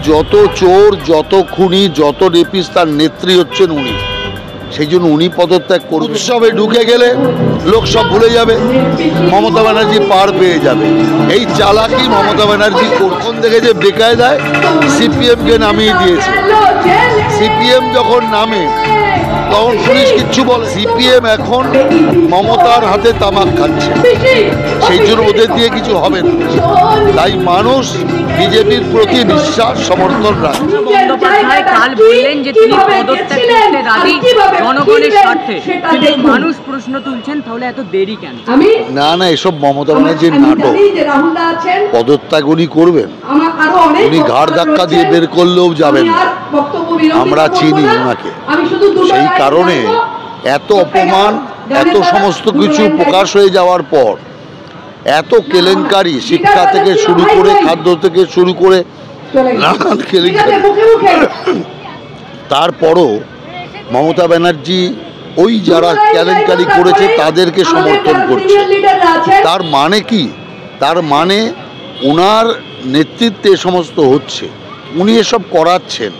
যত চোর, যত খুনি, যত রেপিস্ট তার নেত্রী হচ্ছেন উনি। সেই জন্য উনি পদত্যাগ করুন। উৎসবে ঢুকে গেলে লোক সব ভুলে যাবে, মমতা ব্যানার্জি পার পেয়ে যাবে। এই চালাকি মমতা ব্যানার্জি কোন থেকে যে বেকায়দায় সিপিএমকে নামিয়ে দিয়েছে। সিপিএম যখন নামে তখন পুলিশ কিচ্ছু বলে। সিপিএম এখন মমতার হাতে তামাক খাচ্ছে, সেই জন্য ওদের দিয়ে কিছু হবে না। তাই মানুষ বিজেপির প্রতি বিশ্বাস সমর্থন রাখে। বন্দ্যোপাধ্যায় কাল বললেন যে তিনি পদত্যাগ করতে রাজি জনগণের স্বার্থে, কিন্তু মানুষ প্রশ্ন তুলছেন তাহলে এত দেরি কেন? না না, এসব মমতা ব্যানার্জির নাটক। পদত্যাগ উনি করবেন, উনি ঘাড় ধাক্কা দিয়ে বের করলেও যাবেন না। আমরা চিনি ওনাকে, সেই কারণে এত অপমান, এত সমস্ত কিছু প্রকাশ হয়ে যাওয়ার পর, এত কেলেঙ্কারি, শিক্ষা থেকে শুরু করে খাদ্য থেকে শুরু করে নানান কেলেঙ্কারি, তারপরও মমতা ব্যানার্জি ওই যারা কেলেঙ্কারি করেছে তাদেরকে সমর্থন করছে। তার মানে কি? তার মানে ওনার নেতৃত্বে সমস্ত হচ্ছে, উনি এসব করাচ্ছেন।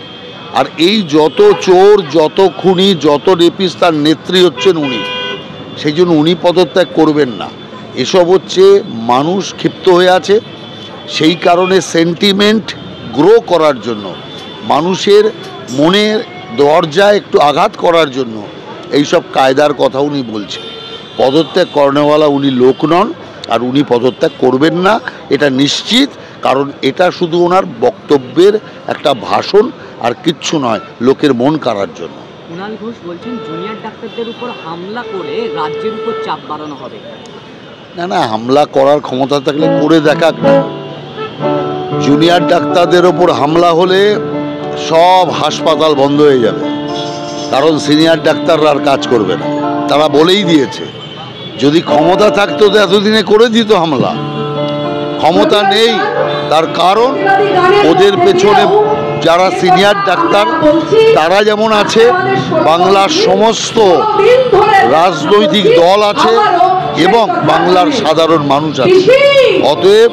আর এই যত চোর, যত খুনি, যত রেপিস্ট তার নেত্রী হচ্ছেন উনি। সেই জন্য উনি পদত্যাগ করবেন না। এসব হচ্ছে মানুষ ক্ষিপ্ত হয়ে আছে, সেই কারণে সেন্টিমেন্ট গ্রো করার জন্য, মানুষের মনের দরজায় একটু আঘাত করার জন্য এইসব কায়দার কথা উনি বলছেন। পদত্যাগ করেনেওয়ালা উনি লোক নন, আর উনি পদত্যাগ করবেন না এটা নিশ্চিত। কারণ এটা শুধু ওনার বক্তব্যের একটা ভাষণ আর কিচ্ছু নয়, লোকের মন কাড়ার জন্য। কুণাল ঘোষ বলছেন জুনিয়র ডাক্তারদের উপর হামলা করে রাজ্যের উপর চাপ বাড়ানো হবে। না না, হামলা করার ক্ষমতা থাকলে করে দেখাক না। জুনিয়র ডাক্তারদের ওপর হামলা হলে সব হাসপাতাল বন্ধ হয়ে যাবে, কারণ সিনিয়র ডাক্তাররা আর কাজ করবে না। তারা বলেই দিয়েছে, যদি ক্ষমতা থাকতো তো এতদিনে করে দিত হামলা। ক্ষমতা নেই, তার কারণ ওদের পেছনে যারা সিনিয়র ডাক্তার তারা যেমন আছে, বাংলার সমস্ত রাজনৈতিক দল আছে এবং বাংলার সাধারণ মানুষ আছে। অতএব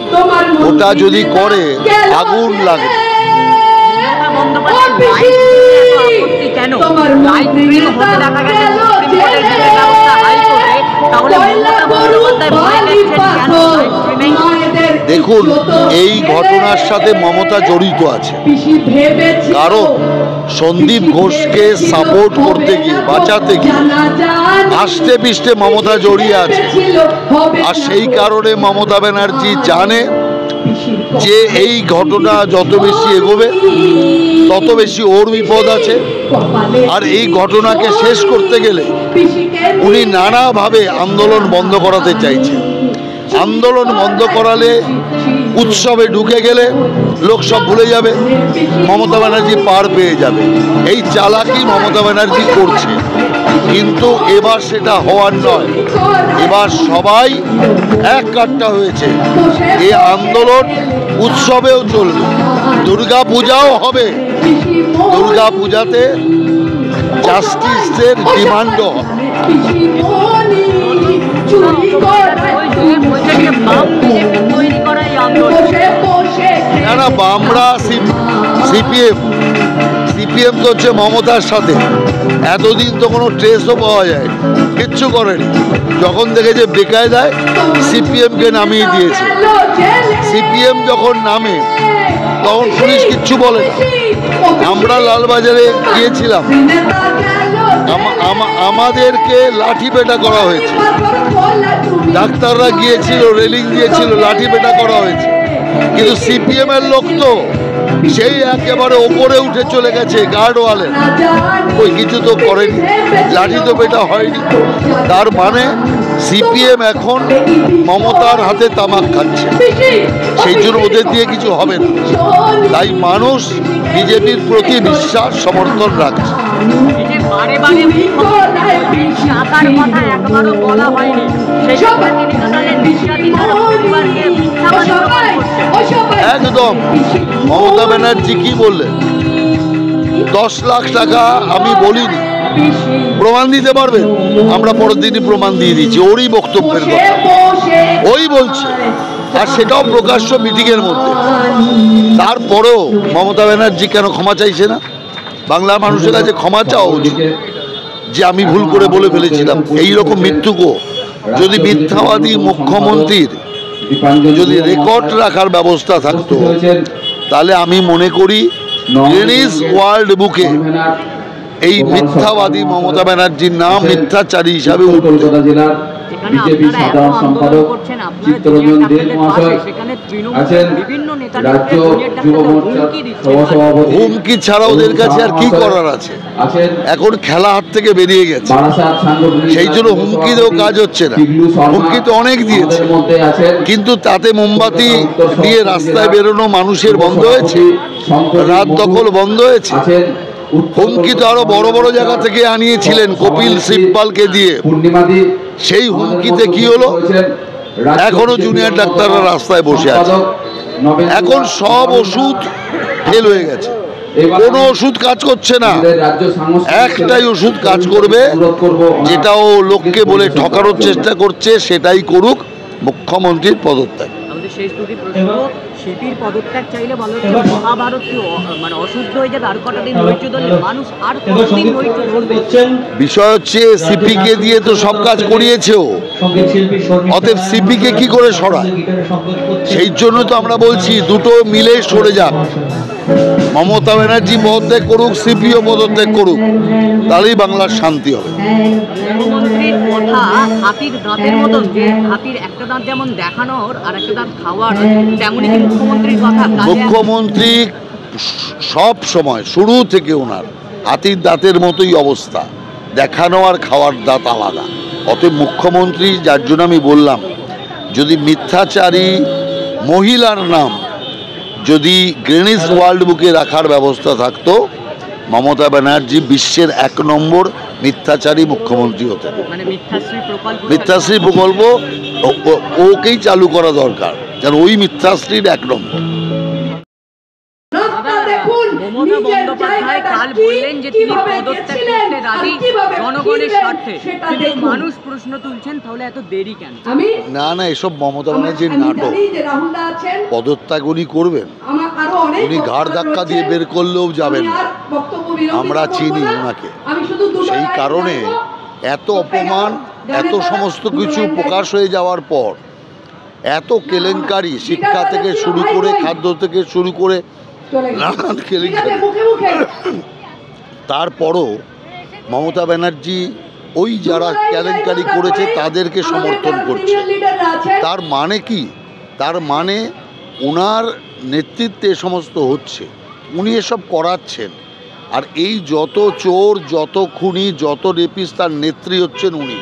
ওটা যদি করে আগুন লাগে। দেখুন, এই ঘটনার সাথে মমতা জড়িত আছে, কারণ সন্দীপ ঘোষকে সাপোর্ট করতে গিয়ে, বাঁচাতে গিয়ে আষ্টে পিষ্টে মমতা জড়িয়ে আছে। আর সেই কারণে মমতা ব্যানার্জি জানে যে এই ঘটনা যত বেশি এগোবে তত বেশি ওর বিপদ আছে। আর এই ঘটনাকে শেষ করতে গেলে উনি নানাভাবে আন্দোলন বন্ধ করাতে চাইছেন। আন্দোলন বন্ধ করালে, উৎসবে ঢুকে গেলে লোক সব ভুলে যাবে, মমতা ব্যানার্জি পার পেয়ে যাবে। এই চালাকি মমতা ব্যানার্জি করছে, কিন্তু এবার সেটা হওয়ার নয়। এবার সবাই এক কাট্টা হয়েছে। এই আন্দোলন উৎসবেও চলবে, দুর্গা পূজাও হবে। দুর্গা পূজাতে জাস্টিসের ডিমান্ডও হবে। না না, বামরা সিপিএম তো হচ্ছে মমতার সাথে। এতদিন তো কোনো ট্রেসও পাওয়া যায়, কিচ্ছু করেনি। যখন থেকে যে বেকায়দায় সিপিএমকে নামিয়ে দিয়েছে। সিপিএম যখন নামে তখন পুলিশ কিচ্ছু বলে না। আমরা লালবাজারে গিয়েছিলাম, আমাদেরকে লাঠি পেটা করা হয়েছে। ডাক্তাররা গিয়েছিল, রেলিং দিয়েছিল, লাঠি পেটা করা হয়েছে। কিন্তু সিপিএম এর লোক তো সেই একেবারে ওপরে উঠে চলে গেছে গার্ডওয়ালে, ওই কিছু তো করেনি, লাঠি তো পেটা হয়নি। তার মানে সিপিএম এখন মমতার হাতে তামাক খাচ্ছে, সেই জন্য ওদের দিয়ে কিছু হবে না। তাই মানুষ বিজেপির প্রতি বিশ্বাস সমর্থন রাখছে। একদম মমতা ব্যানার্জি কি বললেন, 10 লাখ টাকা আমি বলিনি, প্রমাণ দিতে পারবেন? আমরা পরের দিনই প্রমাণ দিয়ে দিচ্ছি। ওরই বক্তব্যের কথা ওই বলছে আর সেটাও প্রকাশ্য মিটিংয়ের মধ্যে। তারপরেও মমতা ব্যানার্জি কেন ক্ষমা চাইছে না? বাংলার মানুষের কাছে ক্ষমা চাওয়া উচিত যে আমি ভুল করে বলে ফেলেছিলাম। এইরকম মৃত্যুকো যদি মিথ্যাবাদী মুখ্যমন্ত্রীর যদি রেকর্ড রাখার ব্যবস্থা থাকতো, তাহলে আমি মনে করি গিনেস ওয়ার্ল্ড বুকে এই মিথ্যাবাদী মমতা ব্যানার্জির নাম মিথ্যাচারী হিসাবে উঠতো। বিজেপি সাধারণ সম্পাদক চিত্তরঞ্জন দে মহাশয় আছেন, রাজ্য যুব মোর্চার সহসভাপতি। হুমকি ছাড়া ওদের কাছে আর কি করার আছে? এখন খেলা হাত থেকে বেরিয়ে গেছে, সেই জন্য হুমকি দিয়েও কাজ হচ্ছে না। হুমকি তো অনেক দিয়েছে, কিন্তু তাতে মোমবাতি দিয়ে রাস্তায় বেরোনো মানুষের বন্ধ হয়েছে, রাত দখল বন্ধ হয়েছে। হুমকি তো আরো বড় বড় জায়গা থেকে আনিয়েছিলেন কপিল সিব্বালকে দিয়ে। সেই হুমকিতে কি হলো? এখনো জুনিয়র ডাক্তাররা রাস্তায় বসে আছে। এখন সব ওষুধ ফেল হয়ে গেছে, কোনো ওষুধ কাজ করছে না। একটাই ওষুধ কাজ করবে, যেটাও লোককে বলে ঠকানোর চেষ্টা করছে, সেটাই করুক, মুখ্যমন্ত্রীর পদত্যাগ। শিপির পদত্যাগ চাইলে বলা হচ্ছে মহাভারত মানে অশুদ্ধ হয়ে যাবে, আর কটা দিন ধৈর্য ধরলে মানুষ আর কতদিন ধৈর্য ধরবে? বিষয় হচ্ছে সিপিকে দিয়ে তো সব কাজ করিয়েছে ও, অতএব সিপিকে কি করে সরায়? সেই জন্য তো আমরা বলছি দুটো মিলে সরে যাক। মমতা ব্যানার্জি পদত্যাগ করুক, সিপিও পদত্যাগ করুক, তাহলেই বাংলার শান্তি হবে। মুখ্যমন্ত্রীর কথা হাতির দাঁতের মতন, যে হাতির একটা দাঁত যেমন দেখানোর আর একটা দাঁত খাওয়ার, তেমনই কি মুখ্যমন্ত্রীর কথা? মুখ্যমন্ত্রী সব সময় শুরু থেকে ওনার হাতির দাঁতের মতোই অবস্থা, দেখানো আর খাওয়ার দাঁত আলাদা। অতএব মুখ্যমন্ত্রী, যার জন্য আমি বললাম, যদি মিথ্যাচারী মহিলার নাম যদি গিনেস ওয়ার্ল্ড বুকে রাখার ব্যবস্থা থাকতো, মমতা ব্যানার্জি বিশ্বের 1 নম্বর মিথ্যাচারী মুখ্যমন্ত্রী হতেন। মিথ্যাশ্রী প্রকল্প ওকেই চালু করা দরকার, কারণ ওই মিথ্যাশ্রীর 1 নম্বর। মমতা বন্দ্যোপাধ্যায় কাল বললেন যে তিনি পদত্যাগ করতে রাজি জনগণের স্বার্থে, কিন্তু মানুষ প্রশ্ন তুলছেন তাহলে এত দেরি কেন? না না, এসব মমতা ব্যানার্জির নাটক। পদত্যাগ উনি করবেন, উনি ঘাড় ধাক্কা দিয়ে বের করলেও যাবেন না, আমরা চিনি ওনাকে। সেই কারণে এত অপমান, এত সমস্ত কিছু প্রকাশ হয়ে যাওয়ার পর, এত কেলেঙ্কারি, শিক্ষা থেকে শুরু করে খাদ্য থেকে শুরু করে নানান কেলেঙ্কারি, তারপরও মমতা ব্যানার্জি ওই যারা কেলেঙ্কারি করেছে তাদেরকে সমর্থন করছে। তার মানে কি? তার মানে ওনার নেতৃত্বে সমস্ত হচ্ছে, উনি এসব করাচ্ছেন। আর এই যত চোর, যত খুনি, যত রেপিস্ট, তার নেত্রী হচ্ছেন উনি।